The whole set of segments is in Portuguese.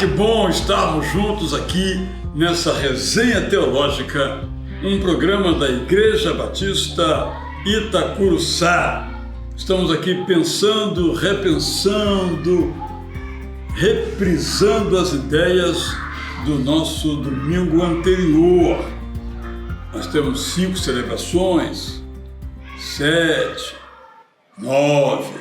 que bom estarmos juntos aqui nessa resenha teológica, um programa da Igreja Batista Itacuruçá. Estamos aqui pensando, repensando, reprisando as ideias do nosso domingo anterior. Nós temos 5 celebrações, 7, 9,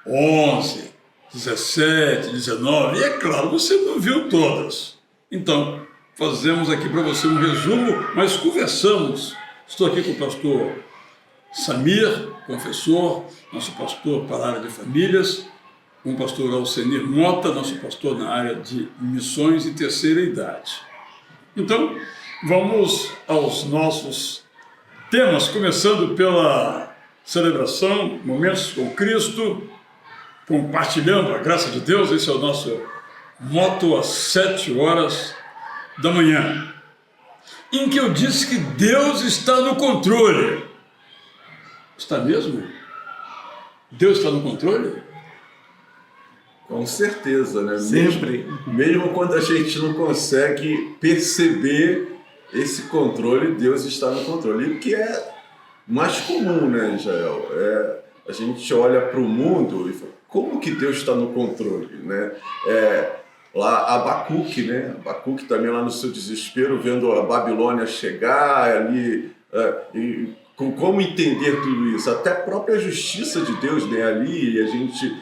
11, 17, 19, e é claro, você não viu todas. Então, fazemos aqui para você um resumo, mas conversamos. Estou aqui com o pastor Samir, confessor, nosso pastor para a área de famílias, com o pastor Alcenir Mota, nosso pastor na área de missões e terceira idade. Então, vamos aos nossos temas, começando pela celebração, momentos com Cristo, compartilhando a graça de Deus. Esse é o nosso moto às 7 horas da manhã, em que eu disse que Deus está no controle. Está mesmo? Deus está no controle? Com certeza, né? Sempre. Mesmo quando a gente não consegue perceber esse controle, Deus está no controle. E o que é mais comum, né, Israel? A gente olha para o mundo e fala, como que Deus está no controle, né? Lá Abacuque, né? Abacuque também lá no seu desespero, vendo a Babilônia chegar ali, e como entender tudo isso? Até a própria justiça de Deus, né? Ali, e a gente...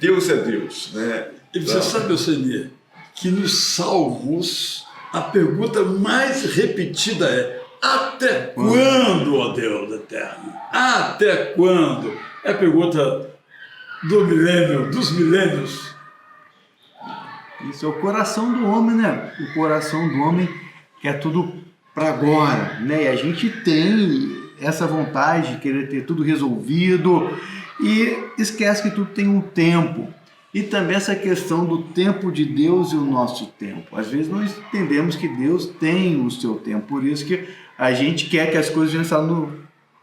Deus é Deus, né? E você sabe, Alcenir, que nos Salmos a pergunta mais repetida é: até quando, ó Deus eterno? Até quando? É a pergunta do milênio, dos milênios. Isso é o coração do homem, né? O coração do homem quer tudo para agora, né? E a gente tem essa vontade de querer ter tudo resolvido e esquece que tudo tem um tempo. E também essa questão do tempo de Deus e o nosso tempo. Às vezes nós entendemos que Deus tem o seu tempo, por isso que a gente quer que as coisas já estão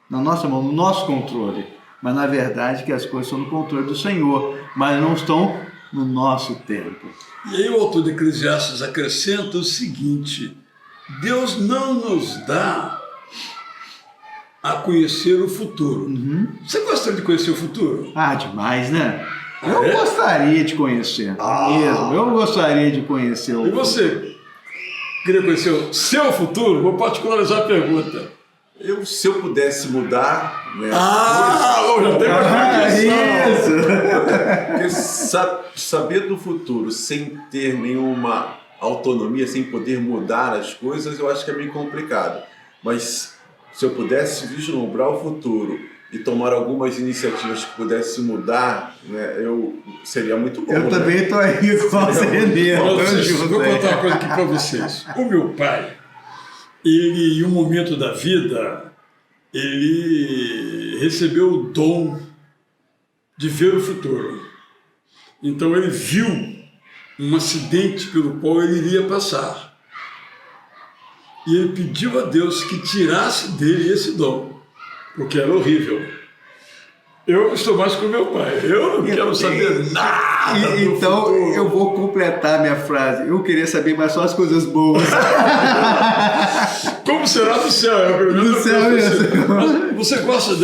na nossa mão, no nosso controle. Mas na verdade que as coisas estão no controle do Senhor, mas não estão no nosso tempo. E aí o autor de Eclesiastes acrescenta o seguinte: Deus não nos dá a conhecer o futuro. Você gostaria de conhecer o futuro? Ah, demais, né? Eu gostaria de conhecer, mesmo. Eu gostaria de conhecer o futuro. E você? Queria conhecer o seu futuro? Vou particularizar a pergunta. Se eu pudesse mudar, né? Já tem uma isso. Saber do futuro sem ter nenhuma autonomia, sem poder mudar as coisas, eu acho que é meio complicado. Mas se eu pudesse vislumbrar o futuro e tomar algumas iniciativas que pudesse mudar, né, seria muito bom. Eu também estou aí com a Alcenir. Vou contar uma coisa aqui para vocês. O meu pai, ele, em um momento da vida, ele recebeu o dom de ver o futuro. Então ele viu um acidente pelo qual ele iria passar. E ele pediu a Deus que tirasse dele esse dom, porque era horrível. Eu estou mais com meu pai. Eu não quero saber nada do então futuro. Eu vou completar minha frase. Eu queria saber mais só as coisas boas. Como será do céu? É a pergunta do céu mesmo. Mas você gosta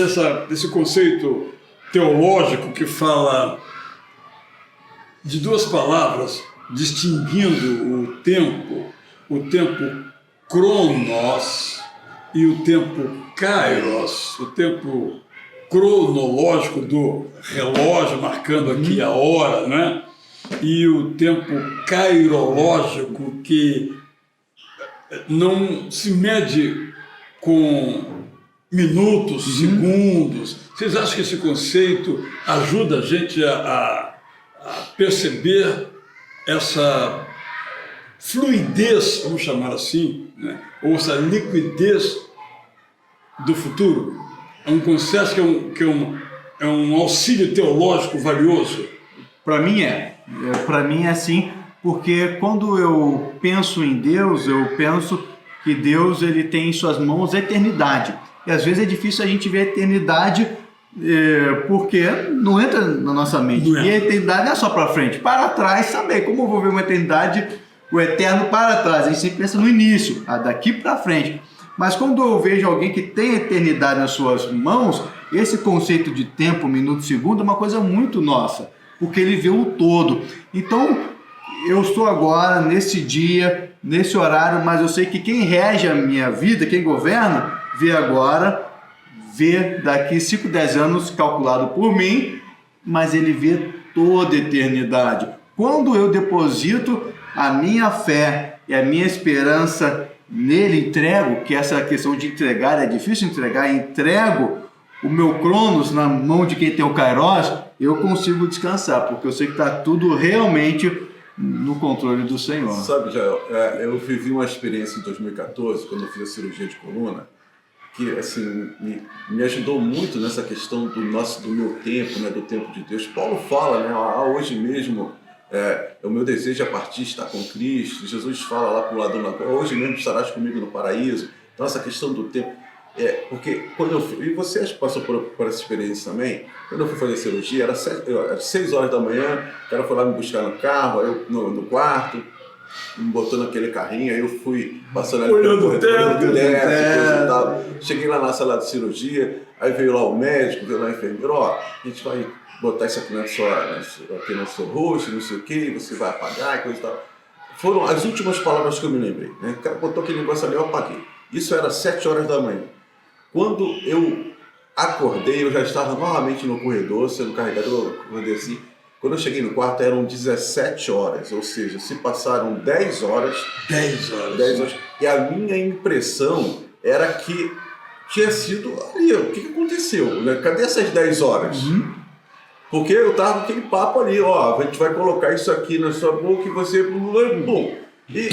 desse conceito teológico que fala de 2 palavras distinguindo o tempo Cronos e o tempo Kairos, o tempo cronológico do relógio marcando aqui a hora, né? E o tempo kairológico, que não se mede com minutos, segundos. Vocês acham que esse conceito ajuda a gente a perceber essa fluidez, vamos chamar assim, né? Ou essa liquidez do futuro? É um conceito que é um auxílio teológico valioso? Para mim é assim, porque quando eu penso em Deus, eu penso que Deus ele tem em suas mãos a eternidade. E às vezes é difícil a gente ver a eternidade porque não entra na nossa mente. Não é. E a eternidade não é só para frente, para trás também. Como eu vou ver uma eternidade, o eterno para trás? A gente sempre pensa no início, daqui para frente. Mas quando eu vejo alguém que tem a eternidade nas suas mãos, esse conceito de tempo, minuto, segundo é uma coisa muito nossa, porque ele vê o todo. Então, eu estou agora, nesse dia, nesse horário, mas eu sei que quem rege a minha vida, quem governa, vê agora, vê daqui 5, 10 anos calculado por mim, mas ele vê toda a eternidade. Quando eu deposito a minha fé e a minha esperança nele, entrego, que essa questão de entregar é difícil entregar, entrego o meu Cronos na mão de quem tem o Kairos, eu consigo descansar, porque eu sei que está tudo realmente no controle do Senhor. Sabe, Jael, eu vivi uma experiência em 2014, quando eu fiz a cirurgia de coluna, que assim, me ajudou muito nessa questão do meu tempo, né, do tempo de Deus. Paulo fala, né, hoje mesmo, o meu desejo é partir, estar com Cristo. Jesus fala lá para o lado, hoje mesmo estarás comigo no paraíso. Então essa questão do tempo, porque quando eu fui, e você acho que passou por essa experiência também, quando eu fui fazer cirurgia, era 6 horas da manhã, o cara foi lá me buscar no carro, eu no quarto, me botou naquele carrinho, aí eu fui passando ali pelo corredor, coisa e tal. Cheguei lá na sala de cirurgia, aí veio lá o médico, veio lá o enfermeiro, a gente vai botar isso aqui aqui no seu rosto, não sei o que, você vai apagar, coisa e tal. Foram as últimas palavras que eu me lembrei, né? O cara botou aquele negócio ali, eu apaguei. Isso era 7 horas da manhã. Quando eu acordei, eu já estava novamente no corredor, sendo carregado, eu acordei assim. Quando eu cheguei no quarto, eram 17 horas, ou seja, se passaram 10 horas. 10 horas. 10 horas. E a minha impressão era que tinha sido ali. O que aconteceu? Né? Cadê essas 10 horas? Porque eu estava com aquele papo ali, ó, a gente vai colocar isso aqui na sua boca e você... Bom, e,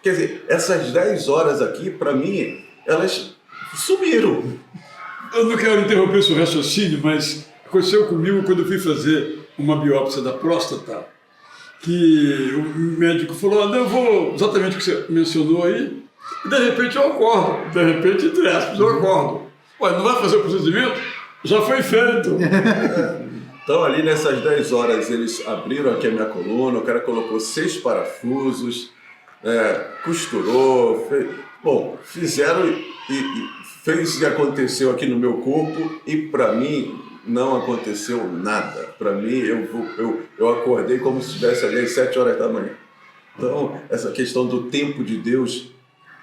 quer dizer, essas 10 horas aqui, para mim, elas sumiram. Eu não quero interromper seu raciocínio, mas aconteceu comigo quando eu fui fazer uma biópsia da próstata, que o médico falou, eu vou exatamente o que você mencionou aí, e de repente eu acordo, de repente, entre aspas, eu acordo. Ué, não vai fazer o procedimento? Já foi feito. Então, ali nessas 10 horas, eles abriram aqui a minha coluna, o cara colocou 6 parafusos, costurou, fizeram e fez o que aconteceu aqui no meu corpo, e para mim não aconteceu nada. Para mim, eu acordei como se estivesse ali às 7 horas da manhã. Então, essa questão do tempo de Deus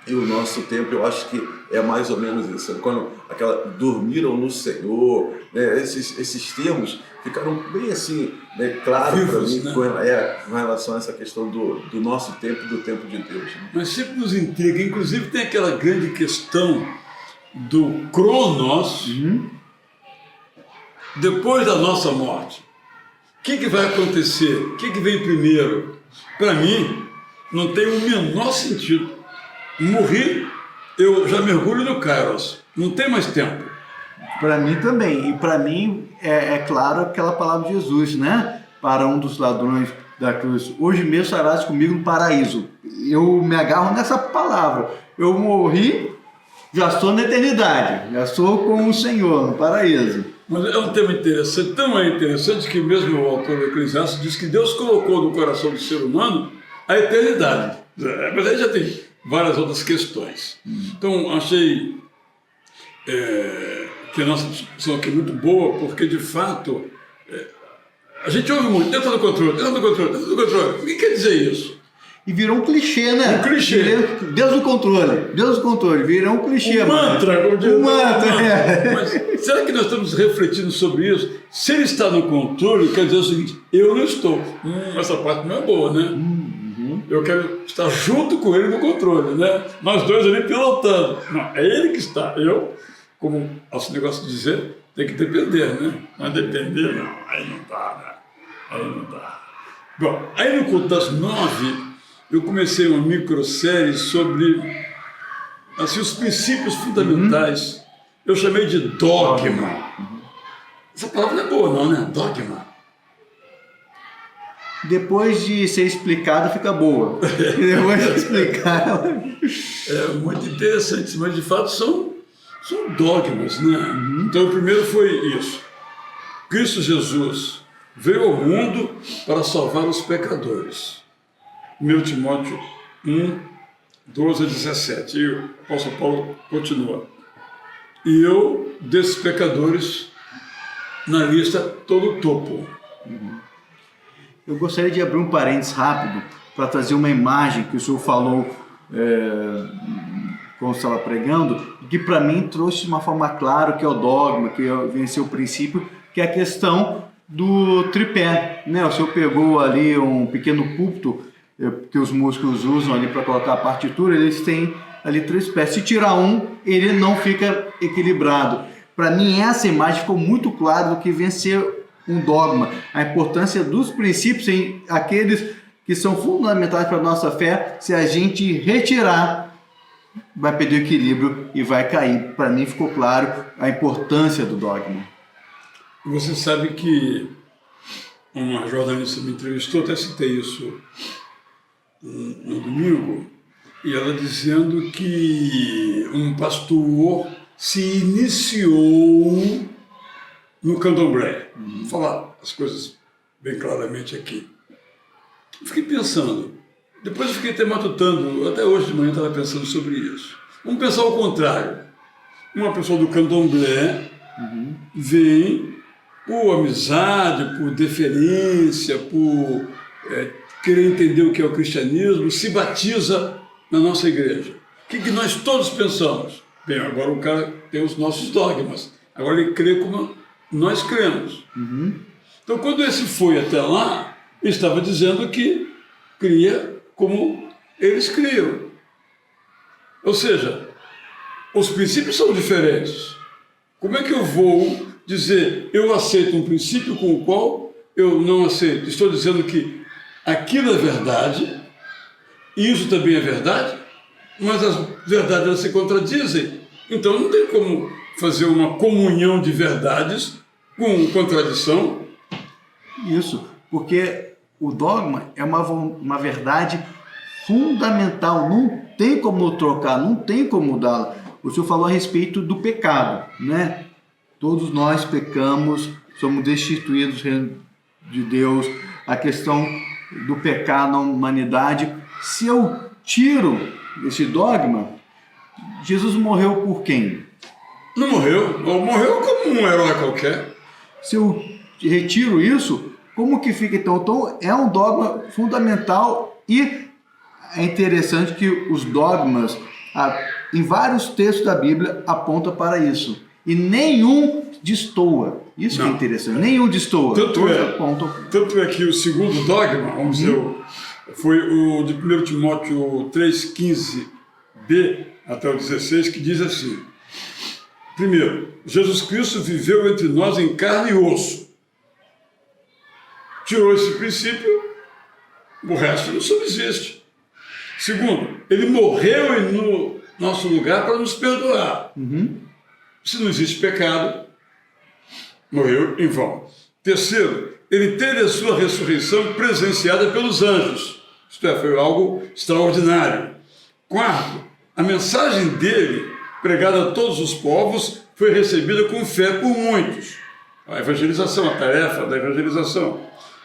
e o nosso tempo, eu acho que é mais ou menos isso. Quando dormiram no Senhor, né, esses termos ficaram bem assim, né, claro para mim, né? Com relação a essa questão do nosso tempo e do tempo de Deus. Né? Mas sempre nos intriga, inclusive tem aquela grande questão do Cronos, depois da nossa morte. O que vai acontecer? O que vem primeiro? Para mim, não tem o menor sentido. Morri, eu já mergulho no Kairos. Não tem mais tempo. Para mim também. E para mim é claro aquela palavra de Jesus, né? Para um dos ladrões da cruz. Hoje mesmo estarás comigo no paraíso. Eu me agarro nessa palavra. Eu morri, já estou na eternidade. Já estou com o Senhor no paraíso. Mas é um tema interessante, tão interessante que mesmo o autor do Eclesiastes diz que Deus colocou no coração do ser humano a eternidade. Mas aí já tem várias outras questões. Então, achei que a nossa discussão aqui é muito boa, porque, de fato, a gente ouve muito, dentro do controle, dentro do controle, dentro do controle. O que quer dizer isso? E virou um clichê, né? Um clichê. Deus do controle, virou um clichê. Um mantra, como diz. Um mantra, Mas será que nós estamos refletindo sobre isso? Se ele está no controle, quer dizer o seguinte, eu não estou. Essa parte não é boa, né? Eu quero estar junto com ele no controle, né? Nós dois ali pilotando. Não, é ele que está. Eu, como esse negócio de dizer, tem que depender, né? Mas depender, não. Aí não dá, né? Aí não dá. Bom, aí no culto das 9, eu comecei uma microsérie sobre assim, os princípios fundamentais. Eu chamei de dogma. Essa palavra não é boa não, né? Dogma. Depois de ser explicada, fica boa. Depois de explicar... É muito interessante, mas de fato são dogmas, né? Então o primeiro foi isso. Cristo Jesus veio ao mundo para salvar os pecadores. 1 Timóteo 1, 12 a 17. E o apóstolo Paulo continua. E eu, desses pecadores, na lista, todo o topo. Eu gostaria de abrir um parênteses rápido para trazer uma imagem que o senhor falou quando estava pregando, que para mim trouxe de uma forma clara que é o dogma, que venceu o princípio, que é a questão do tripé, né? O senhor pegou ali um pequeno púlpito que os músicos usam ali para colocar a partitura, eles têm ali 3 pés. Se tirar um, ele não fica equilibrado. Para mim, essa imagem ficou muito clara do que vencer um dogma, a importância dos princípios em aqueles que são fundamentais para a nossa fé. Se a gente retirar, vai perder o equilíbrio e vai cair. Para mim ficou claro a importância do dogma. Você sabe que uma jornalista me entrevistou, até citei isso no domingo, e ela dizendo que um pastor se iniciou no candomblé. Vou falar as coisas bem claramente aqui. Fiquei pensando, depois eu fiquei até matutando, até hoje de manhã estava pensando sobre isso. Vamos pensar ao contrário. Uma pessoa do candomblé vem por amizade, por deferência, por querer entender o que é o cristianismo, se batiza na nossa igreja. O que nós todos pensamos? Bem, agora o cara tem os nossos dogmas, agora ele crê como nós cremos. Então, quando esse foi até lá, ele estava dizendo que cria como eles criam. Ou seja, os princípios são diferentes. Como é que eu vou dizer, eu aceito um princípio com o qual eu não aceito? Estou dizendo que aquilo é verdade, e isso também é verdade, mas as verdades elas se contradizem. Então não tem como fazer uma comunhão de verdades com contradição. Isso, porque o dogma é uma verdade fundamental, não tem como trocar, não tem como mudá-la. O senhor falou a respeito do pecado, né? Todos nós pecamos, somos destituídos do reino de Deus, a questão do pecado na humanidade. Se eu tiro esse dogma, Jesus morreu por quem? Não morreu, morreu como um herói qualquer. Se eu retiro isso, como que fica então? Então é um dogma fundamental e é interessante que os dogmas, em vários textos da Bíblia, apontam para isso. E nenhum destoa. Isso que é interessante, nenhum destoa. Tanto é que o segundo dogma, vamos dizer, foi o de 1 Timóteo 3,15b até o 16, que diz assim: primeiro, Jesus Cristo viveu entre nós em carne e osso. Tirou esse princípio, o resto não subsiste. Segundo, ele morreu no nosso lugar para nos perdoar. Se não existe pecado, morreu em vão. Terceiro, ele teve a sua ressurreição presenciada pelos anjos. Isto é, foi algo extraordinário. Quarto, a mensagem dele, pregada a todos os povos, foi recebida com fé por muitos. A evangelização, a tarefa da evangelização.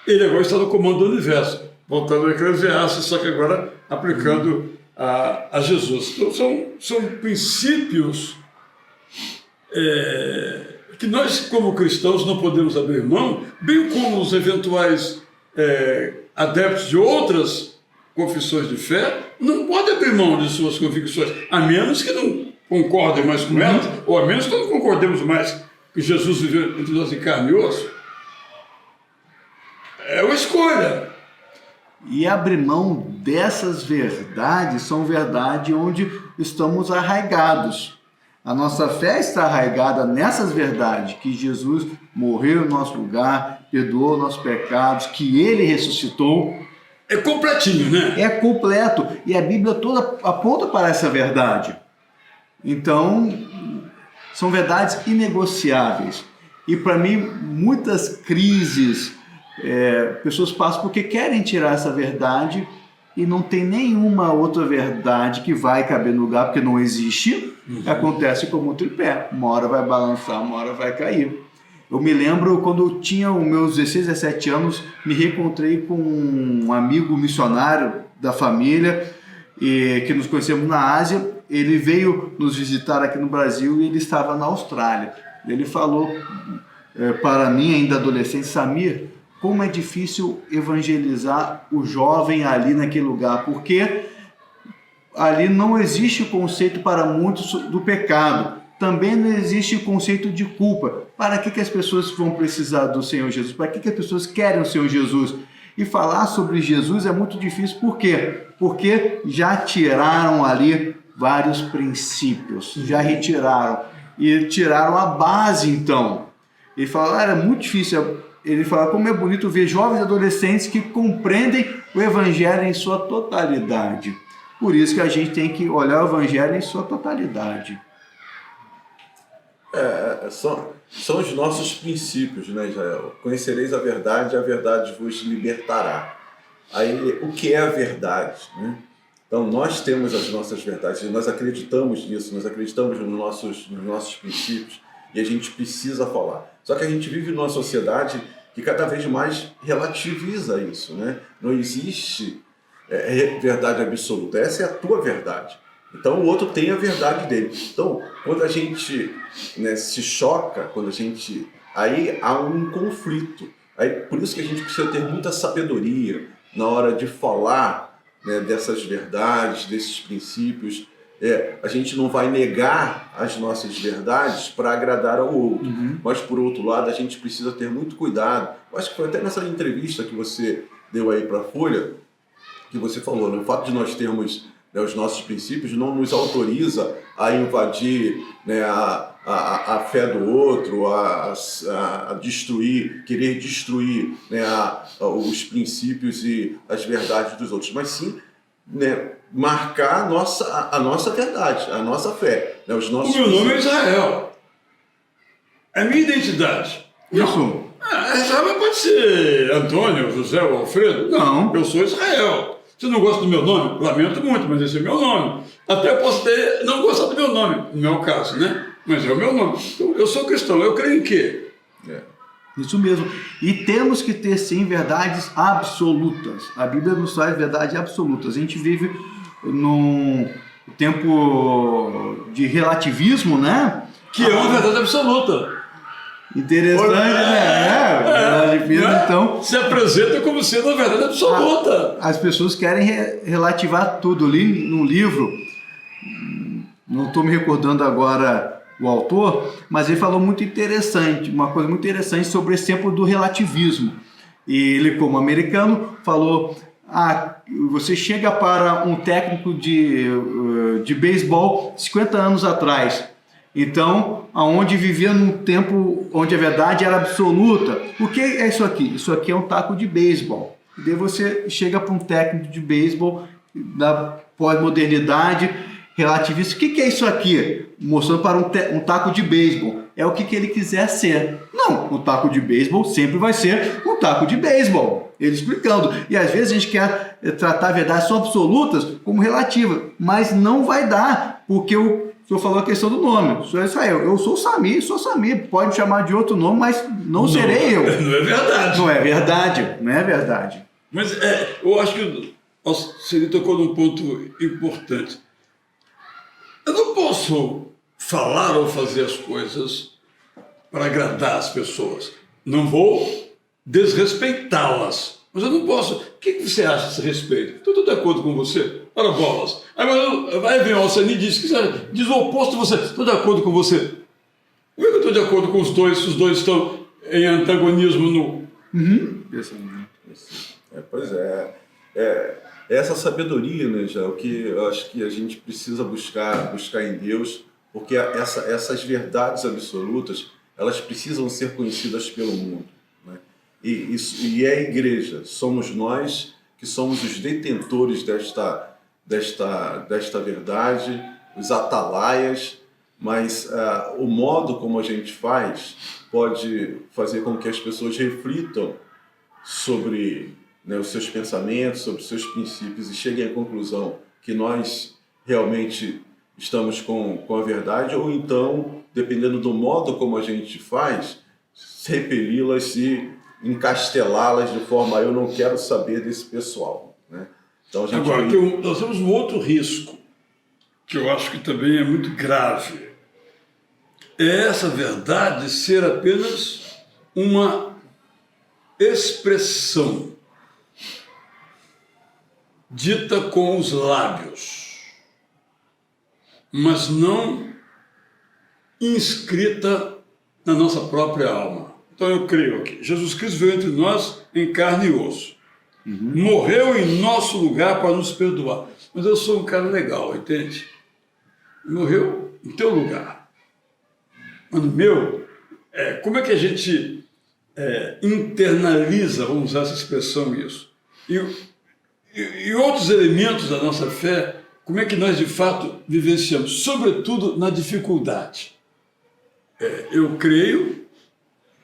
Ele agora está no comando do universo, voltando ao Eclesiastes, só que agora aplicando a Jesus. Então são princípios que nós, como cristãos, não podemos abrir mão, bem como os eventuais adeptos de outras confissões de fé não podem abrir mão de suas convicções, a menos que não concordem mais com elas, ou a menos que não concordemos mais que Jesus viveu entre nós em carne e osso. É uma escolha. E abrir mão dessas verdades são verdades onde estamos arraigados. A nossa fé está arraigada nessas verdades, que Jesus morreu em nosso lugar, perdoou nossos pecados, que Ele ressuscitou. É completinho, né? É completo. E a Bíblia toda aponta para essa verdade. Então, são verdades inegociáveis. E para mim, muitas crises, pessoas passam porque querem tirar essa verdade e não tem nenhuma outra verdade que vai caber no lugar, porque não existe. Acontece como o tripé, uma hora vai balançar, uma hora vai cair. Eu me lembro quando eu tinha os meus 16, 17 anos, me reencontrei com um amigo missionário da família, que nos conhecemos na Ásia. Ele veio nos visitar aqui no Brasil e ele estava na Austrália. Ele falou para mim, ainda adolescente: Samir, como é difícil evangelizar o jovem ali naquele lugar, porque ali não existe conceito para muitos do pecado, também não existe conceito de culpa. Para que as pessoas vão precisar do Senhor Jesus? Para que as pessoas querem o Senhor Jesus? E falar sobre Jesus é muito difícil. Por quê? Porque já tiraram ali vários princípios, já retiraram e tiraram a base. Então ele fala: era muito difícil. Ele fala: como é bonito ver jovens e adolescentes que compreendem o Evangelho em sua totalidade. Por isso que a gente tem que olhar o Evangelho em sua totalidade. São os nossos princípios, né, Israel? Conhecereis a verdade vos libertará. Aí, o que é a verdade, né? Então, nós temos as nossas verdades, nós acreditamos nisso, nós acreditamos nos nossos princípios, e a gente precisa falar. Só que a gente vive numa sociedade que cada vez mais relativiza isso, né? Não existe verdade absoluta. Essa é a tua verdade. Então, o outro tem a verdade dele. Então, quando a gente, né, se choca, aí há um conflito. Aí, por isso que a gente precisa ter muita sabedoria na hora de falar, né, dessas verdades, desses princípios. A gente não vai negar as nossas verdades para agradar ao outro. Mas, por outro lado, a gente precisa ter muito cuidado. Eu acho que foi até nessa entrevista que você deu aí para a Folha, que você falou, né? O fato de nós termos, né, os nossos princípios não nos autoriza a invadir, né, a fé do outro, a destruir, querer destruir, né, os princípios e as verdades dos outros, mas sim, né, marcar a nossa verdade, a nossa fé. Né, os nossos o meu nome é Israel. É minha identidade. Isso. Israel pode ser Antônio, José ou Alfredo. Não. Eu sou Israel. Se não gosta do meu nome, lamento muito, mas esse é o meu nome. Até eu posso não gostar do meu nome, no meu caso, né? Mas é o meu nome. Então, eu sou cristão, eu creio em quê? Isso mesmo. E temos que ter, sim, verdades absolutas. A Bíblia nos traz verdades absolutas. A gente vive num tempo de relativismo, né? Que é uma verdade absoluta. Interessante, né? Então, se apresenta como sendo a verdade absoluta. As pessoas querem relativar tudo. Ali no livro, não estou me recordando agora o autor, mas ele falou muito interessante, uma coisa muito interessante sobre esse tempo do relativismo. E ele, como americano, falou: você chega para um técnico de beisebol 50 anos atrás. Então, aonde vivia num tempo onde a verdade era absoluta. O que é isso aqui? Isso aqui é um taco de beisebol. E daí você chega para um técnico de beisebol da pós-modernidade relativista. O que é isso aqui? Mostrando para um taco de beisebol. É o que ele quiser ser. Não, um taco de beisebol sempre vai ser um taco de beisebol. Ele explicando. E às vezes a gente quer tratar verdades só absolutas como relativas, mas não vai dar, porque o senhor falou a questão do nome. O senhor é Israel. Eu sou Samir, pode me chamar de outro nome, mas não serei eu. Não é verdade. Não é verdade, não é verdade. Mas eu acho que você tocou num ponto importante. Eu não posso falar ou fazer as coisas para agradar as pessoas. Não vou desrespeitá-las. Mas eu não posso. O que você acha a esse respeito? Estou de acordo com você. Ora bolas. Aí vem o Alcani e diz o oposto de você. Estou de acordo com você. Como é que eu estou de acordo com os dois se os dois estão em antagonismo nu? Pois é. Essa sabedoria, né, já, o que eu acho que a gente precisa buscar em Deus, porque essas verdades absolutas, elas precisam ser conhecidas pelo mundo, né? E é a igreja, somos nós que somos os detentores desta verdade, os atalaias, mas o modo como a gente faz pode fazer com que as pessoas reflitam sobre, né, os seus pensamentos, sobre os seus princípios e cheguem à conclusão que nós realmente estamos com a verdade, ou então, dependendo do modo como a gente faz, repeli-las e encastelá-las de forma eu não quero saber desse pessoal, né? Então, a gente Agora, nós temos um outro risco, que eu acho que também é muito grave. É essa verdade ser apenas uma expressão dita com os lábios, mas não inscrita na nossa própria alma. Então eu creio que Jesus Cristo veio entre nós em carne e osso. Morreu em nosso lugar para nos perdoar. Mas eu sou um cara legal, entende? Morreu em teu lugar. Mas no meu, como é que a gente internaliza, vamos usar essa expressão, isso? E outros elementos da nossa fé, como é que nós de fato vivenciamos? Sobretudo na dificuldade. Eu creio,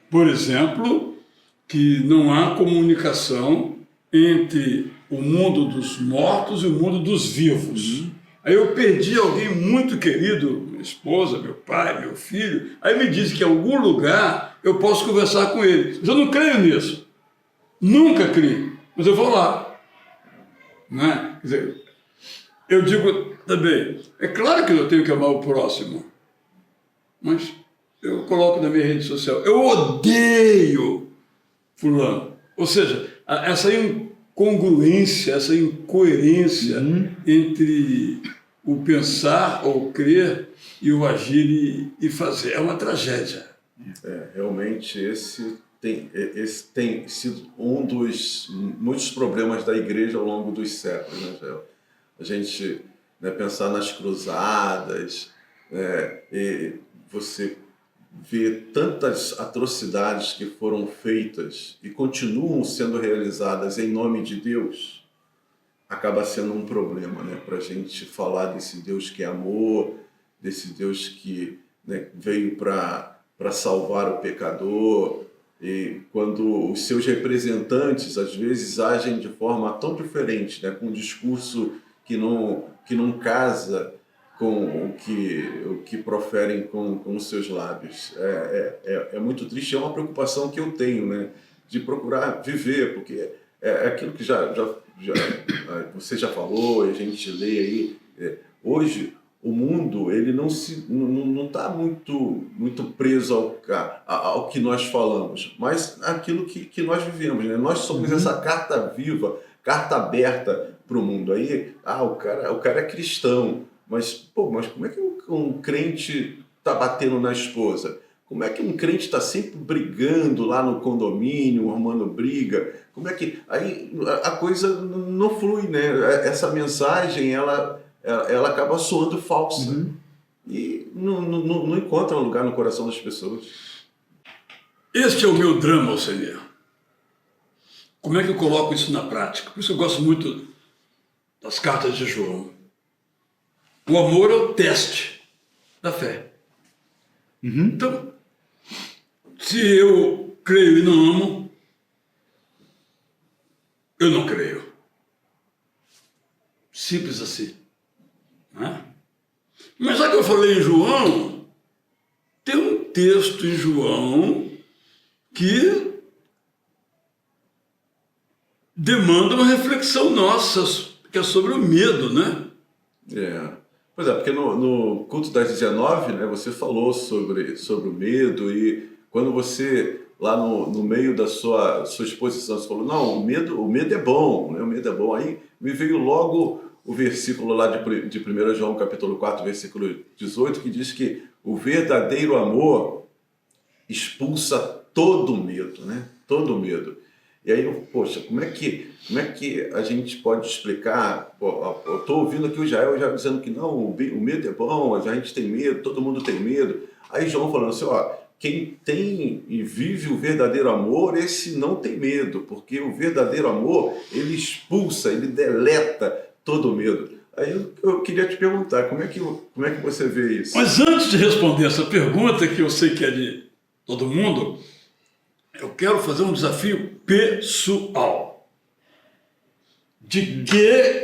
por exemplo, que não há comunicação entre o mundo dos mortos e o mundo dos vivos. Aí eu perdi alguém muito querido, minha esposa, meu pai, meu filho, aí me diz que em algum lugar eu posso conversar com ele. Mas eu não creio nisso. Nunca criei, mas eu vou lá. Né? Quer dizer, eu digo também, é claro que eu tenho que amar o próximo, mas eu coloco na minha rede social, eu odeio fulano. Ou seja, essa incongruência, essa incoerência entre o pensar ou crer e o agir e fazer. É uma tragédia. Realmente esse tem sido um dos muitos problemas da igreja ao longo dos séculos, né, Jael? A gente, né, pensar nas cruzadas, e você vê tantas atrocidades que foram feitas e continuam sendo realizadas em nome de Deus, acaba sendo um problema, né, para a gente falar desse Deus que é amor, desse Deus que, né, veio para salvar o pecador. E quando os seus representantes, às vezes, agem de forma tão diferente, né, com um discurso que não casa com o que proferem com os seus lábios. É muito triste, é uma preocupação que eu tenho, né, de procurar viver, porque é aquilo que você já falou, e a gente lê aí. Hoje, o mundo ele não está muito preso ao que nós falamos, mas aquilo que nós vivemos, né? Nós somos essa carta viva, carta aberta para o mundo. Aí, o cara é cristão, mas como é que um crente está batendo na esposa? Como é que um crente está sempre brigando lá no condomínio, arrumando briga? Como é que... Aí a coisa não flui, né? Essa mensagem, ela acaba soando falsa. E não encontra um lugar no coração das pessoas. Este é o meu drama, Alcenir. Como é que eu coloco isso na prática? Por isso eu gosto muito das cartas de João. O amor é o teste da fé. Então, se eu creio e não amo, eu não creio. Simples assim. Né? Mas já que eu falei em João, tem um texto em João que demanda uma reflexão nossa, que é sobre o medo, né? Pois é, porque no culto das 19, né, você falou sobre o medo, e quando você, lá no meio da sua exposição, você falou, não, o medo é bom, né? O medo é bom. Aí me veio logo o versículo lá de 1 João capítulo 4, versículo 18, que diz que o verdadeiro amor expulsa todo medo, né? Todo medo. E aí, poxa, como é que a gente pode explicar? Eu estou ouvindo aqui o Jael já dizendo que não, o medo é bom, a gente tem medo, todo mundo tem medo. Aí João falando assim, quem tem e vive o verdadeiro amor, esse não tem medo, porque o verdadeiro amor, ele expulsa, ele deleta todo medo. Aí eu queria te perguntar, como é que você vê isso? Mas antes de responder essa pergunta, que eu sei que é de todo mundo, eu quero fazer um desafio pessoal. De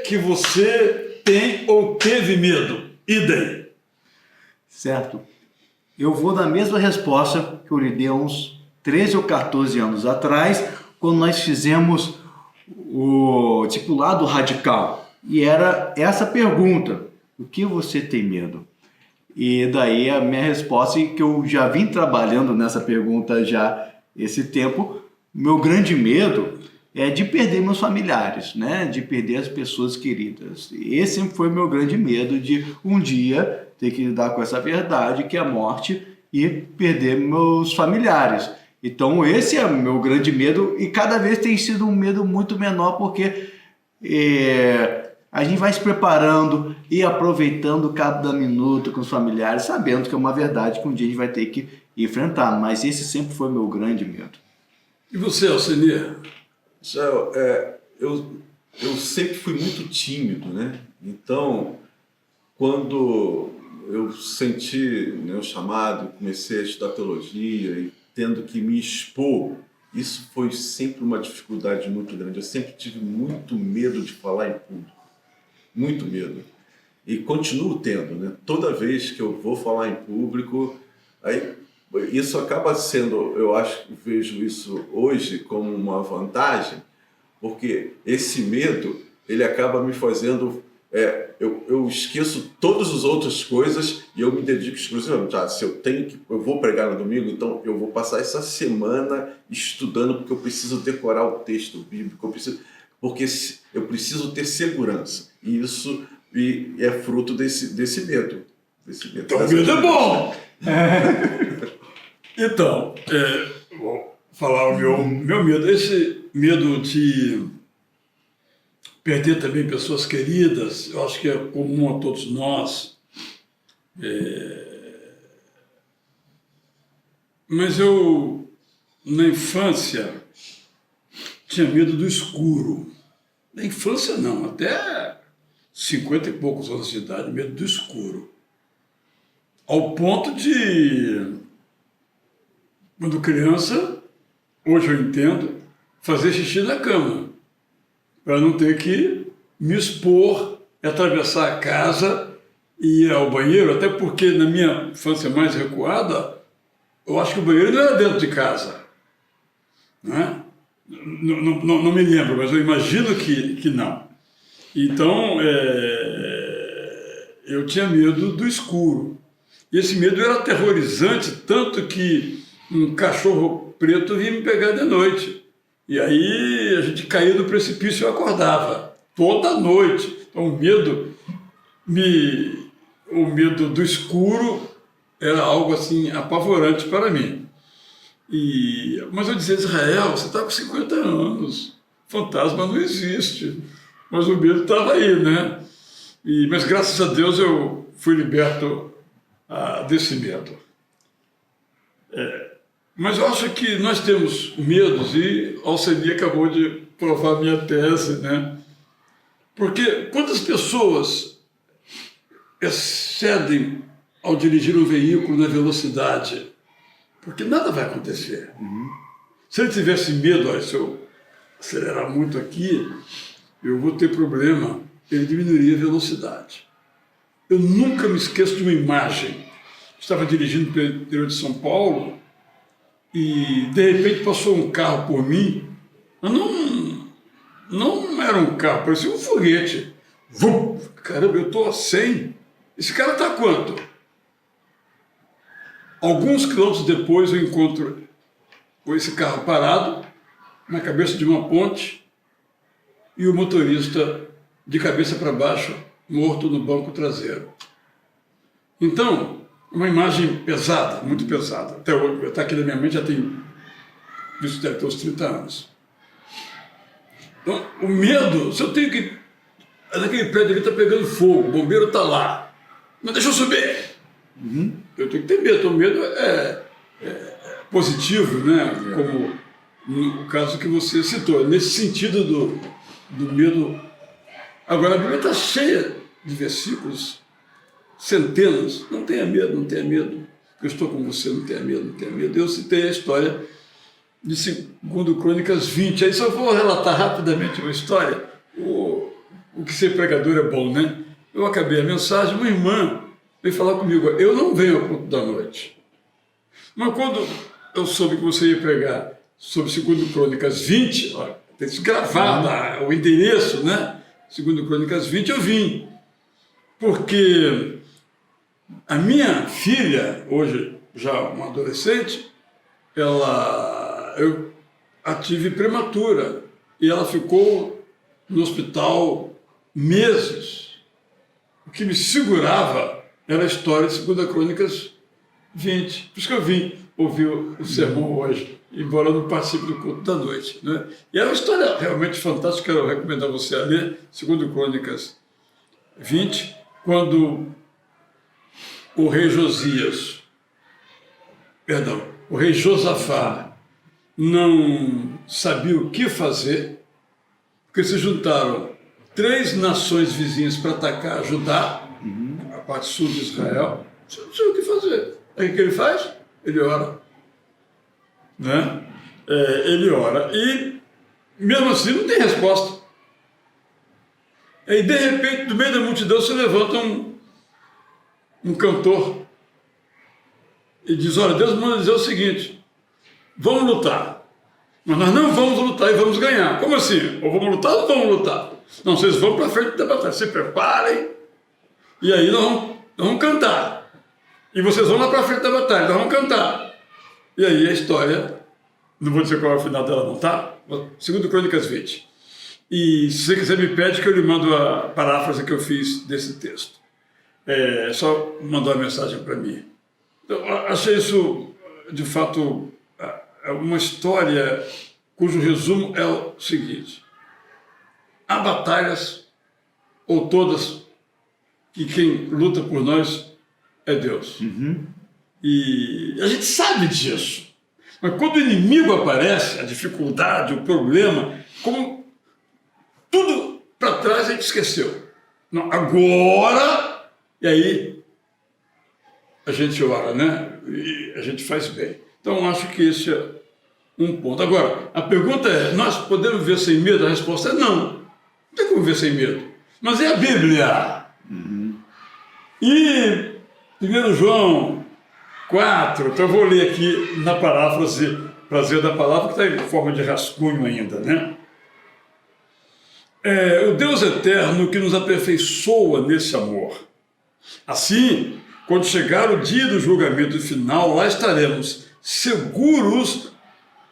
que você tem ou teve medo? Idem. Certo. Eu vou dar a mesma resposta que eu lhe dei há uns 13 ou 14 anos atrás, quando nós fizemos o discipulado radical. E era essa pergunta: o que você tem medo? E daí a minha resposta, que eu já vim trabalhando nessa pergunta já esse tempo, meu grande medo é de perder meus familiares, né? De perder as pessoas queridas. Esse sempre foi meu grande medo, de um dia ter que lidar com essa verdade, que é a morte, e perder meus familiares. Então esse é o meu grande medo, e cada vez tem sido um medo muito menor, porque a gente vai se preparando e aproveitando cada minuto com os familiares, sabendo que é uma verdade que um dia a gente vai ter que enfrentar, mas esse sempre foi meu grande medo. E você, Alcenir? Israel, eu sempre fui muito tímido, né? Então, quando eu senti, né, o chamado, comecei a estudar teologia e tendo que me expor, isso foi sempre uma dificuldade muito grande. Eu sempre tive muito medo de falar em público, muito medo. E continuo tendo, né? Toda vez que eu vou falar em público, aí isso acaba sendo, eu acho que vejo isso hoje como uma vantagem, porque esse medo, ele acaba me fazendo, eu esqueço todas as outras coisas e eu me dedico exclusivamente. Se eu vou pregar no domingo, então eu vou passar essa semana estudando, porque eu preciso decorar o texto bíblico, porque eu preciso ter segurança. E isso é fruto desse medo. Então o medo é bom! Então, vou falar o meu medo. Esse medo de perder também pessoas queridas, eu acho que é comum a todos nós. Mas eu, na infância, tinha medo do escuro. Na infância não, até 50 e poucos anos de idade, medo do escuro. Ao ponto de, quando criança, hoje eu entendo, fazer xixi na cama, para não ter que me expor, atravessar a casa e ir ao banheiro, até porque na minha infância mais recuada, eu acho que o banheiro não era dentro de casa, né? Não me lembro, mas eu imagino que não. Então, eu tinha medo do escuro. E esse medo era aterrorizante, tanto que um cachorro preto vinha me pegar de noite. E aí a gente caía do precipício e eu acordava, toda noite. Então o medo do escuro era algo assim apavorante para mim. Mas eu dizia: Israel, você está com 50 anos, fantasma não existe. Mas o medo estava aí, né? Mas graças a Deus eu fui liberto desse medo. Mas eu acho que nós temos medos, e Alcenir acabou de provar a minha tese, né? Porque quantas pessoas excedem ao dirigir um veículo na velocidade? Porque nada vai acontecer. Se ele tivesse medo, se eu acelerar muito aqui, eu vou ter problema, ele diminuiria a velocidade. Eu nunca me esqueço de uma imagem. Estava dirigindo pelo interior de São Paulo e, de repente, passou um carro por mim, mas não era um carro, parecia um foguete. Vum! Caramba, eu estou a 100. Esse cara está a quanto? Alguns quilômetros depois eu encontro com esse carro parado na cabeça de uma ponte e o motorista de cabeça para baixo, morto no banco traseiro. Então, uma imagem pesada, muito pesada. Até hoje, está aqui na minha mente, já tem, isso deve ter uns 30 anos. Então, o medo, se eu tenho que... Naquele prédio ali está pegando fogo, o bombeiro está lá, não deixa eu subir. Eu tenho que ter medo. O medo é positivo, né? Como no caso que você citou, nesse sentido do medo. Agora, a Bíblia está cheia de versículos, centenas. Não tenha medo, não tenha medo. Eu estou com você, não tenha medo, não tenha medo. Eu citei a história de 2 Crônicas 20. Aí só vou relatar rapidamente uma história. O que ser pregador é bom, né? Eu acabei a mensagem, uma irmã veio falar comigo: eu não venho ao culto da noite. Mas quando eu soube que você ia pregar sobre 2 Crônicas 20, ó, tem isso gravado, o endereço, né? 2 Crônicas 20, eu vim. Porque a minha filha, hoje já uma adolescente, eu a tive prematura e ela ficou no hospital meses. O que me segurava era a história de 2 Crônicas 20. Por isso que eu vim ouvir o sermão hoje, embora eu não participe do culto da noite, né? E é uma história realmente fantástica, eu recomendo a você a ler 2 Crônicas 20, quando o rei Josafá não sabia o que fazer, porque se juntaram 3 nações vizinhas para atacar Judá, a parte sul de Israel, não sei o que fazer. Aí o que ele faz? Ele ora. Né? Ele ora. E mesmo assim não tem resposta. Aí de repente, do meio da multidão, se levanta um cantor e diz: olha, Deus manda dizer o seguinte, vamos lutar. Mas nós não vamos lutar e vamos ganhar. Como assim? Ou vamos lutar ou não vamos lutar? Não, vocês vão para frente da batalha, se preparem, e aí nós vamos cantar. E vocês vão lá para frente da batalha, nós vamos cantar. E aí a história, não vou dizer qual é o final dela não, tá? 2 Crônicas 20. E se você quiser me pede que eu lhe mando a paráfrase que eu fiz desse texto. É só mandar uma mensagem para mim. Então, achei isso, de fato, uma história cujo resumo é o seguinte: há batalhas, ou todas, e quem luta por nós é Deus. E a gente sabe disso. Mas quando o inimigo aparece, a dificuldade, o problema, como tudo para trás a gente esqueceu. Não, agora, e aí a gente ora, né? E a gente faz bem. Então, acho que esse é um ponto. Agora, a pergunta é, nós podemos viver sem medo? A resposta é não. Não tem como viver sem medo. Mas e a Bíblia? E 1 João 4, então eu vou ler aqui na paráfrase, prazer da palavra, que está em forma de rascunho ainda, né? O Deus eterno que nos aperfeiçoa nesse amor. Assim, quando chegar o dia do julgamento final, lá estaremos seguros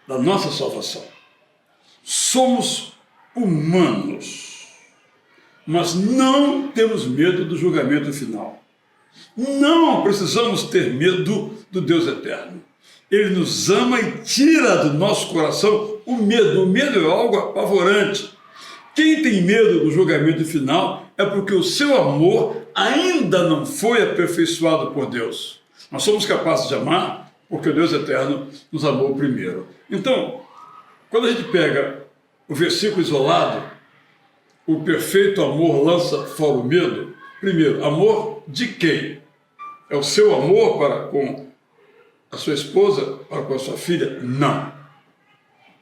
da nossa salvação. Somos humanos, mas não temos medo do julgamento final. Não precisamos ter medo do Deus eterno. Ele nos ama e tira do nosso coração o medo. O medo é algo apavorante. Quem tem medo do julgamento final é porque o seu amor ainda não foi aperfeiçoado por Deus. Nós somos capazes de amar porque o Deus eterno nos amou primeiro. Então, quando a gente pega o versículo isolado, o perfeito amor lança fora o medo. Primeiro, amor de quem? É o seu amor para com a sua esposa, para com a sua filha? Não.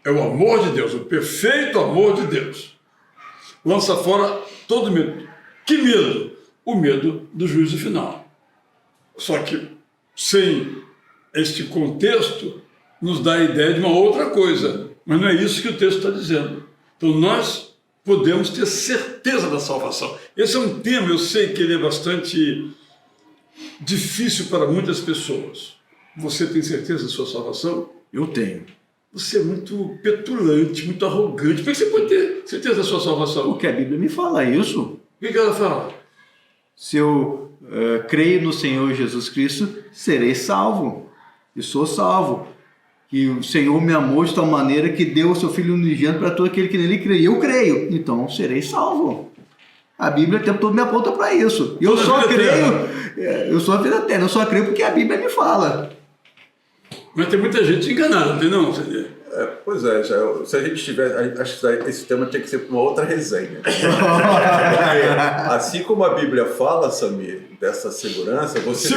É o amor de Deus, o perfeito amor de Deus. Lança fora todo medo. Que medo? O medo do juízo final. Só que, sem este contexto, nos dá a ideia de uma outra coisa. Mas não é isso que o texto está dizendo. Então, nós podemos ter certeza da salvação. Esse é um tema, eu sei que ele é bastante difícil para muitas pessoas. Você tem certeza da sua salvação? Eu tenho. Você é muito petulante, muito arrogante. Como é que você pode ter certeza da sua salvação? Porque a Bíblia me fala isso. O que ela fala? Se eu creio no Senhor Jesus Cristo, serei salvo. E sou salvo. Que o Senhor me amou de tal maneira que deu o seu Filho unigênito para todo aquele que nele crê. Eu creio, então serei salvo. A Bíblia o tempo todo me aponta para isso. Eu só creio, eu sou a vida eterna, eu só creio porque a Bíblia me fala. Mas tem muita gente enganada, não tem não? Pois é, Jael, se a gente tiver, acho que esse tema tinha que ser para uma outra resenha. Assim como a Bíblia fala, Samir, dessa segurança, você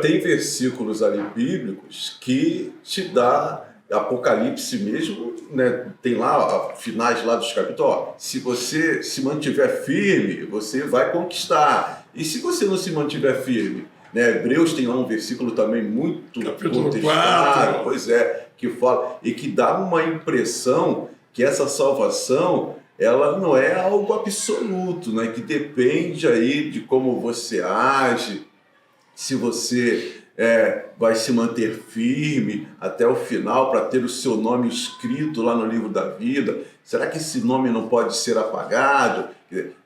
tem versículos ali bíblicos que te dá Apocalipse mesmo, né? Tem lá, finais lá dos capítulos, ó, se você se mantiver firme, você vai conquistar. E se você não se mantiver firme, né? Hebreus tem lá um versículo também muito Capítulo contestado, 4. pois é, que fala e que dá uma impressão que essa salvação ela não é algo absoluto, né? Que depende aí de como você age, se você vai se manter firme até o final para ter o seu nome escrito lá no livro da vida. Será que esse nome não pode ser apagado?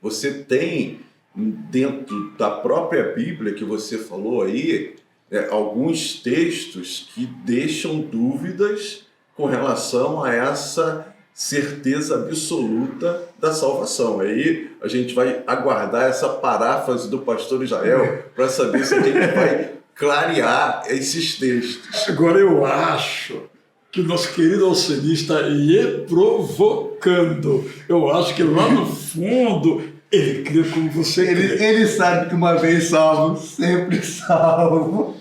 Você tem dentro da própria Bíblia que você falou aí, alguns textos que deixam dúvidas com relação a essa certeza absoluta da salvação. Aí a gente vai aguardar essa paráfrase do pastor Israel para saber se a gente vai clarear esses textos. Agora eu acho que o nosso querido Alceni está provocando. Eu acho que lá no fundo ele crê como você crê. Ele sabe que uma vez salvo, sempre salvo.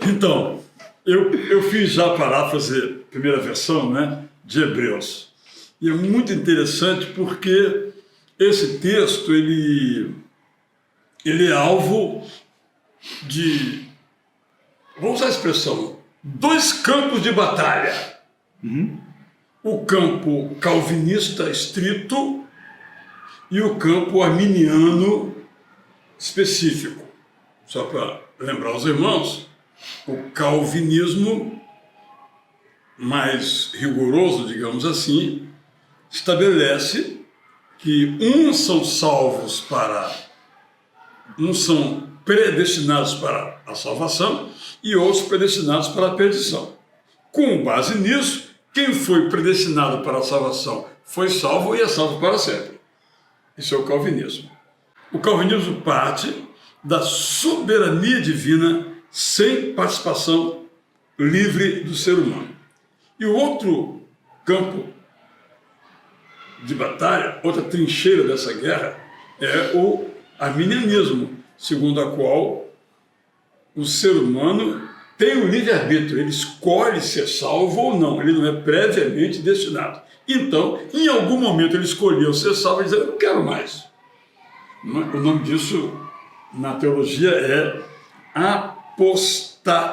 Então, eu fiz já a paráfrase, primeira versão, né, de Hebreus. E é muito interessante porque esse texto, ele é alvo de, vamos usar a expressão, 2 campos de batalha. O campo calvinista estrito e o campo arminiano específico. Só para lembrar os irmãos, o calvinismo mais rigoroso, digamos assim, estabelece que uns são salvos uns são predestinados para a salvação e outros predestinados para a perdição. Com base nisso, quem foi predestinado para a salvação foi salvo e é salvo para sempre. Isso é o calvinismo. O calvinismo parte da soberania divina sem participação livre do ser humano. E o outro campo de batalha, outra trincheira dessa guerra, é o arminianismo, segundo a qual o ser humano tem o livre-arbítrio, ele escolhe ser salvo ou não, ele não é previamente destinado. Então, em algum momento ele escolheu ser salvo e dizer, eu não quero mais. O nome disso na teologia é apostasia,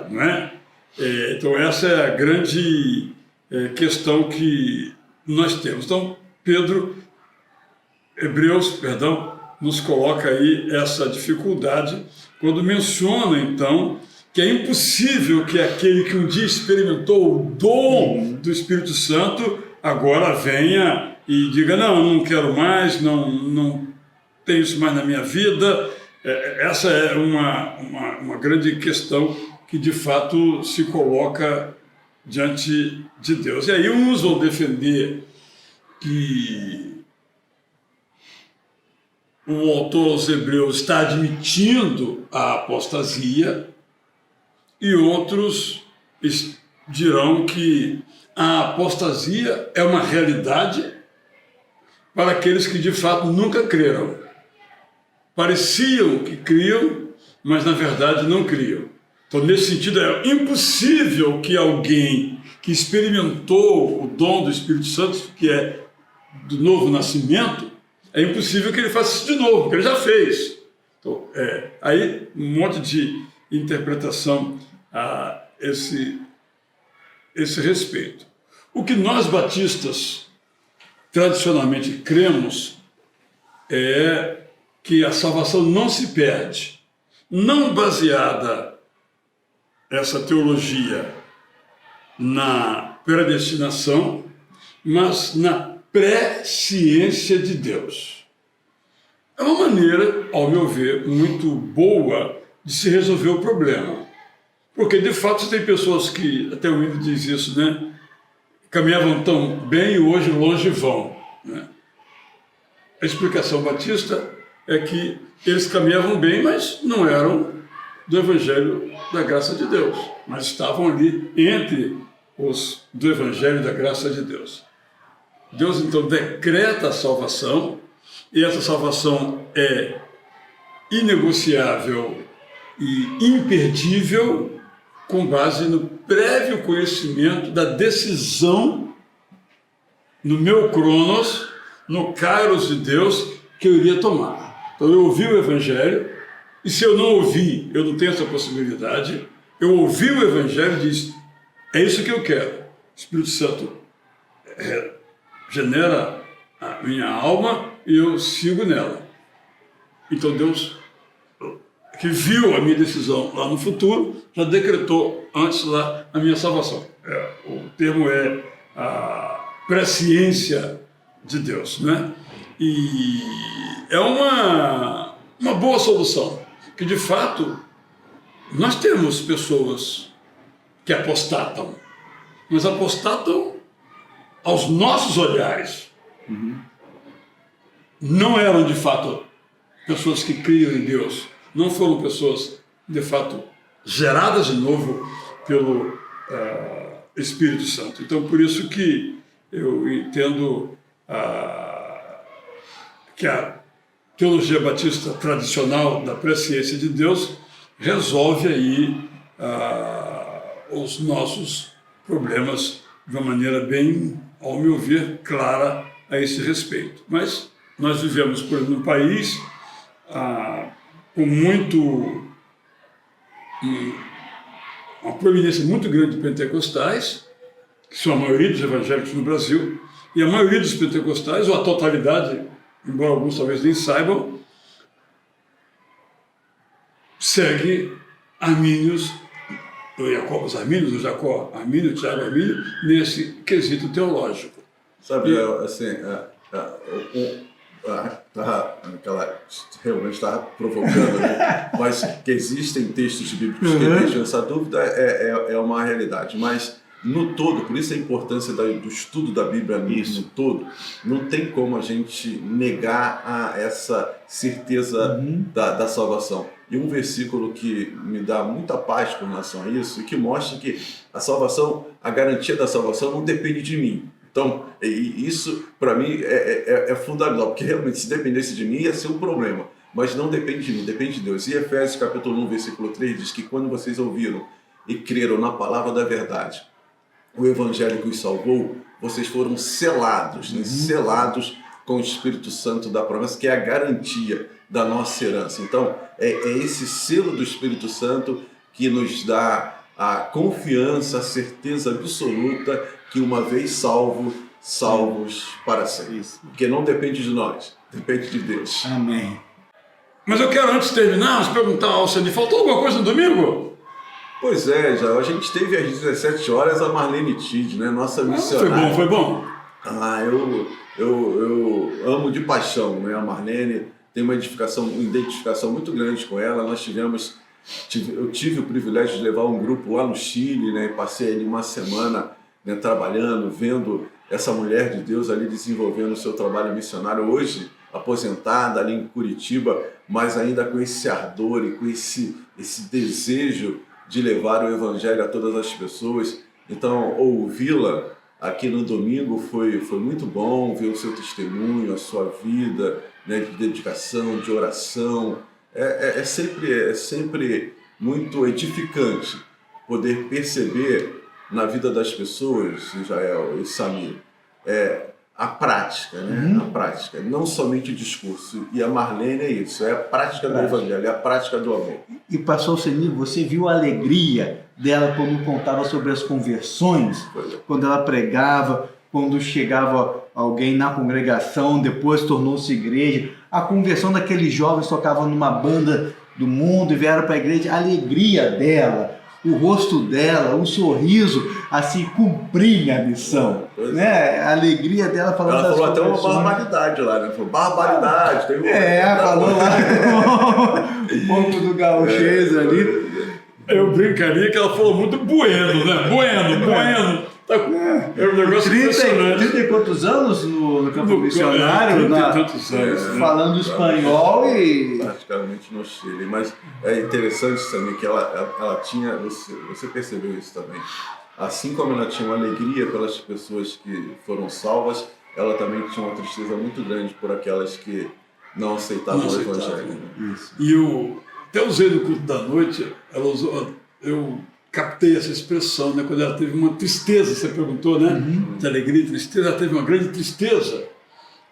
não é? Então essa é a grande questão que nós temos. Então, Hebreus, nos coloca aí essa dificuldade quando menciona, então, que é impossível que aquele que um dia experimentou o dom do Espírito Santo agora venha e diga, não quero mais, não tenho isso mais na minha vida. Essa é uma grande questão que, de fato, se coloca diante de Deus. E aí uns vão defender que o autor aos Hebreus está admitindo a apostasia e outros dirão que a apostasia é uma realidade para aqueles que de fato nunca creram. Pareciam que criam, mas na verdade não criam. Então, nesse sentido, é impossível que alguém que experimentou o dom do Espírito Santo, que é do novo nascimento, é impossível que ele faça isso de novo, porque ele já fez. Então, aí um monte de interpretação a esse respeito. O que nós batistas tradicionalmente cremos é que a salvação não se perde, não baseada essa teologia na predestinação, mas na presciência de Deus. É uma maneira, ao meu ver, muito boa de se resolver o problema. Porque, de fato, você tem pessoas que, até o William diz isso, né? Caminhavam tão bem e hoje longe vão. Né? A explicação batista é que eles caminhavam bem, mas não eram do Evangelho da Graça de Deus, mas estavam ali entre os do Evangelho da Graça de Deus. Deus, então, decreta a salvação, e essa salvação é inegociável e imperdível com base no prévio conhecimento da decisão, no meu cronos, no kairos de Deus, que eu iria tomar. Então, eu ouvi o Evangelho, E se eu não ouvir, eu não tenho essa possibilidade, eu ouvi o Evangelho e disse, é isso que eu quero. O Espírito Santo genera a minha alma e eu sigo nela. Então Deus, que viu a minha decisão lá no futuro, já decretou antes lá a minha salvação. O termo é a presciência de Deus, né? E é uma boa solução, que de fato nós temos pessoas que apostatam, mas apostatam aos nossos olhares. Não eram de fato pessoas que criam em Deus, não foram pessoas de fato geradas de novo pelo Espírito Santo. Então por isso que eu entendo que a teologia batista tradicional da presciência de Deus resolve aí os nossos problemas de uma maneira bem, ao meu ver, clara a esse respeito. Mas nós vivemos, por exemplo, num país com uma proeminência muito grande de pentecostais, que são a maioria dos evangélicos no Brasil, e a maioria dos pentecostais, ou a totalidade, embora alguns talvez nem saibam, segue Armínios, o Jacobus Armínios, o Jacó Armínio, o Tiago Armínio, nesse quesito teológico. Sabe, assim, aquela realmente está provocando, né? Mas que existem textos bíblicos que deixam essa dúvida é uma realidade. Mas no todo, por isso a importância do estudo da Bíblia no todo, não tem como a gente negar essa certeza da salvação. E um versículo que me dá muita paz com relação a isso, e que mostra que a salvação, a garantia da salvação não depende de mim. Então, isso para mim é fundamental, porque realmente se dependesse de mim ia ser um problema, mas não depende de mim, depende de Deus. E Efésios capítulo 1, versículo 3 diz que quando vocês ouviram e creram na palavra da verdade, o Evangelho que os salvou, vocês foram selados, né? Selados com o Espírito Santo da promessa, que é a garantia da nossa herança. Então, é esse selo do Espírito Santo que nos dá a confiança, a certeza absoluta que uma vez salvos para sempre. Porque não depende de nós, depende de Deus. Amém. Mas eu quero, antes de terminar, perguntar ao Alceni, faltou alguma coisa no domingo? Pois é, já a gente teve às 17 horas a Marlene Tid, né? Nossa missionária. Foi bom. Eu amo de paixão, né? A Marlene tem uma identificação muito grande com ela. Eu tive o privilégio de levar um grupo lá no Chile, né? Passei ali uma semana, né, trabalhando, vendo essa mulher de Deus ali desenvolvendo o seu trabalho missionário, hoje aposentada ali em Curitiba, mas ainda com esse ardor e com esse desejo de levar o Evangelho a todas as pessoas. Então, ouvi-la aqui no domingo foi muito bom, ver o seu testemunho, a sua vida, né, de dedicação, de oração. É sempre muito edificante poder perceber na vida das pessoas, Israel e Samir, a prática, né? A prática, não somente o discurso. E a Marlene é isso, é a prática do Evangelho, é a prática do amor. E pastor Alceni, você viu a alegria dela quando contava sobre as conversões, quando ela pregava, quando chegava alguém na congregação, depois tornou-se igreja, a conversão daqueles jovens tocavam numa banda do mundo e vieram para a igreja, a alegria dela, o rosto dela, o sorriso, assim, cumprir a missão, né? A alegria dela falando ela das falou até uma conversões. barbaridade lá, né? Falou, barbaridade. Tem falou lá um pouco do gauchês ali. Eu brincaria que ela falou muito bueno, né? Bueno. É um negócio 30 e quantos anos no campo missionário, 30 e tantos anos, falando espanhol e... praticamente no Chile. Mas é interessante também que ela tinha, você percebeu isso também, assim como ela tinha uma alegria pelas pessoas que foram salvas, ela também tinha uma tristeza muito grande por aquelas que não aceitavam o Evangelho. Isso. E eu até usei no culto da noite, eu captei essa expressão, né? Quando ela teve uma tristeza, você perguntou, né? De alegria e tristeza, ela teve uma grande tristeza.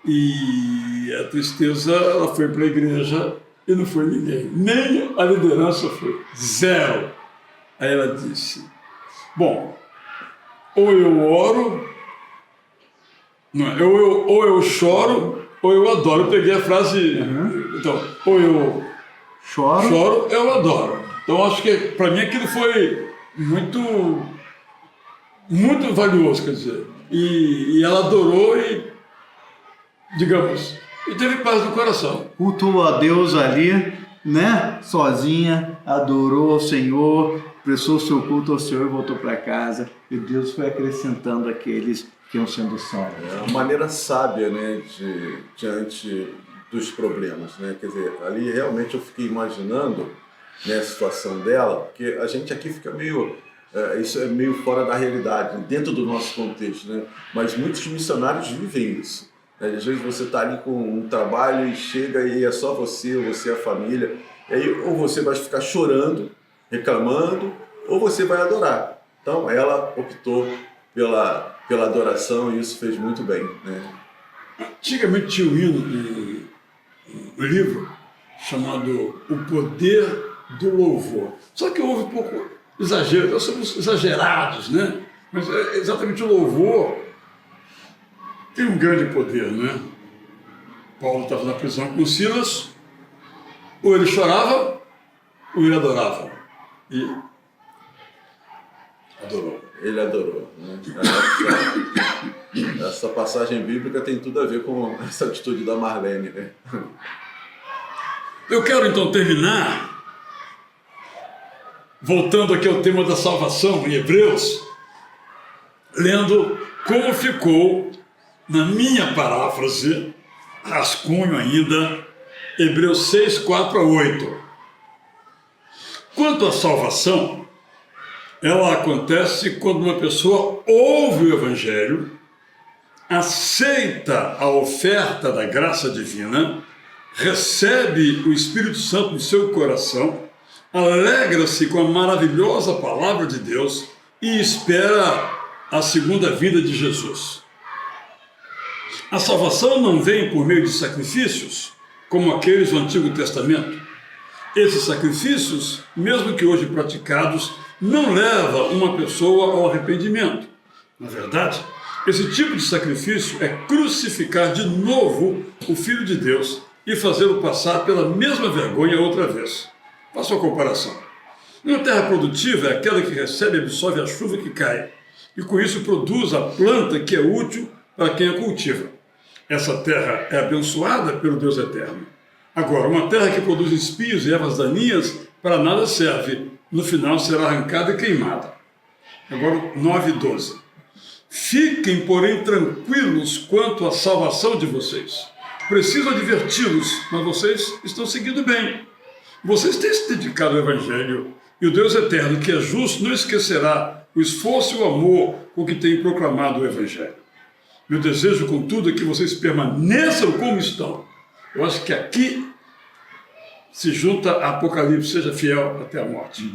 E a tristeza, ela foi para a igreja e não foi ninguém, nem a liderança foi, zero. Aí ela disse, bom, ou eu oro, não, ou eu choro, ou eu adoro. Eu peguei a frase, então, ou eu choro, eu adoro. Então acho que para mim aquilo foi muito valioso, quer dizer, e ela adorou e, digamos, e teve paz no coração. Cultuou a Deus ali, né? Sozinha, adorou ao Senhor, prestou seu culto ao Senhor e voltou para casa. E Deus foi acrescentando aqueles que iam sendo salvos. É uma maneira sábia, né, diante dos problemas, né? Quer dizer, ali realmente eu fiquei imaginando, né, a situação dela, porque a gente aqui fica meio... isso é meio fora da realidade, dentro do nosso contexto, né? Mas muitos missionários vivem isso. Né? Às vezes você está ali com um trabalho e chega e é só você, ou você e a família, e aí ou você vai ficar chorando, reclamando, ou você vai adorar. Então ela optou pela adoração e isso fez muito bem, né? Antigamente tinha um hino, um livro chamado O Poder do Louvor. Só que houve um pouco exagero, nós somos exagerados, né? Mas exatamente o louvor tem um grande poder, né? Paulo estava na prisão com Silas, ou ele chorava, ou ele adorava. E adorou. Ele adorou, né? Essa passagem bíblica tem tudo a ver com essa atitude da Marlene, né? Eu quero então terminar voltando aqui ao tema da salvação em Hebreus, lendo como ficou, na minha paráfrase, rascunho ainda, Hebreus 6, 4 a 8. Quanto à salvação, ela acontece quando uma pessoa ouve o Evangelho, aceita a oferta da graça divina, recebe o Espírito Santo em seu coração, alegra-se com a maravilhosa palavra de Deus e espera a segunda vinda de Jesus. A salvação não vem por meio de sacrifícios, como aqueles do Antigo Testamento. Esses sacrifícios, mesmo que hoje praticados, não levam uma pessoa ao arrependimento. Na verdade, esse tipo de sacrifício é crucificar de novo o Filho de Deus e fazê-lo passar pela mesma vergonha outra vez. Faça uma comparação. Uma terra produtiva é aquela que recebe e absorve a chuva que cai, e com isso produz a planta que é útil para quem a cultiva. Essa terra é abençoada pelo Deus eterno. Agora, uma terra que produz espinhos e ervas daninhas para nada serve, no final será arrancada e queimada. Agora, 9:12. Fiquem, porém, tranquilos quanto à salvação de vocês. Preciso adverti-los, mas vocês estão seguindo bem. Vocês têm se dedicado ao Evangelho, e o Deus eterno, que é justo, não esquecerá o esforço e o amor com que tem proclamado o Evangelho. Meu desejo, contudo, é que vocês permaneçam como estão. Eu acho que aqui se junta a Apocalipse, seja fiel até a morte.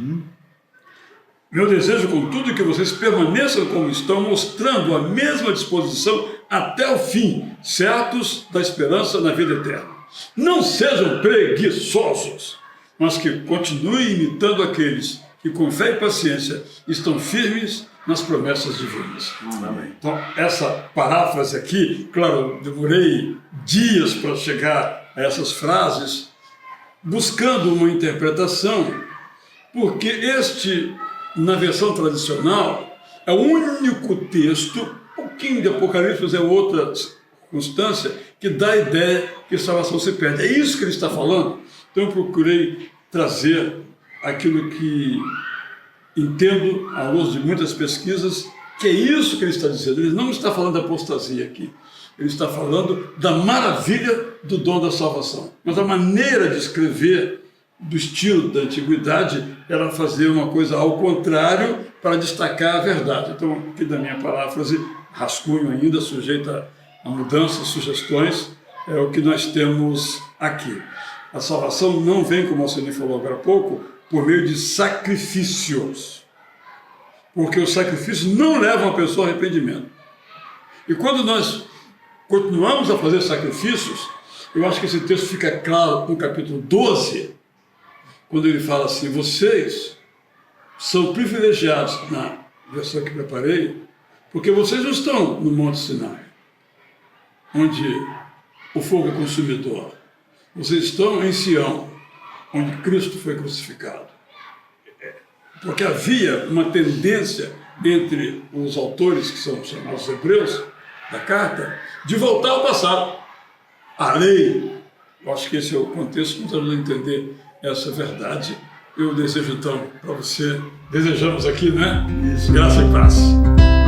Meu desejo, contudo, é que vocês permaneçam como estão, mostrando a mesma disposição até o fim, certos da esperança na vida eterna. Não sejam preguiçosos, mas que continuem imitando aqueles que, com fé e paciência, estão firmes nas promessas divinas. Amém. Então, essa paráfrase aqui, claro, demorei dias para chegar a essas frases, buscando uma interpretação, porque este, na versão tradicional, é o único texto, um pouquinho de Apocalipse é outra circunstância, que dá a ideia que a salvação se perde. É isso que ele está falando. Então eu procurei trazer aquilo que entendo, à luz de muitas pesquisas, que é isso que ele está dizendo. Ele não está falando da apostasia aqui. Ele está falando da maravilha do dom da salvação. Mas a maneira de escrever, do estilo da antiguidade, era fazer uma coisa ao contrário para destacar a verdade. Então, aqui da minha paráfrase, rascunho ainda, sujeita a mudanças, sugestões, é o que nós temos aqui. A salvação não vem, como o Alcine falou agora há pouco, por meio de sacrifícios. Porque os sacrifícios não levam a pessoa ao arrependimento. E quando nós continuamos a fazer sacrifícios, Eu acho que esse texto fica claro no capítulo 12, quando ele fala assim: vocês são privilegiados, na versão que preparei, porque vocês não estão no Monte Sinai, onde o fogo é consumidor. Vocês estão em Sião, onde Cristo foi crucificado. Porque havia uma tendência entre os autores, que são chamados hebreus, da carta, de voltar ao passado. A lei. Eu acho que esse é o contexto que nos ajuda a entender essa verdade. Eu desejo então para você, desejamos aqui, né? Isso. Graça e paz.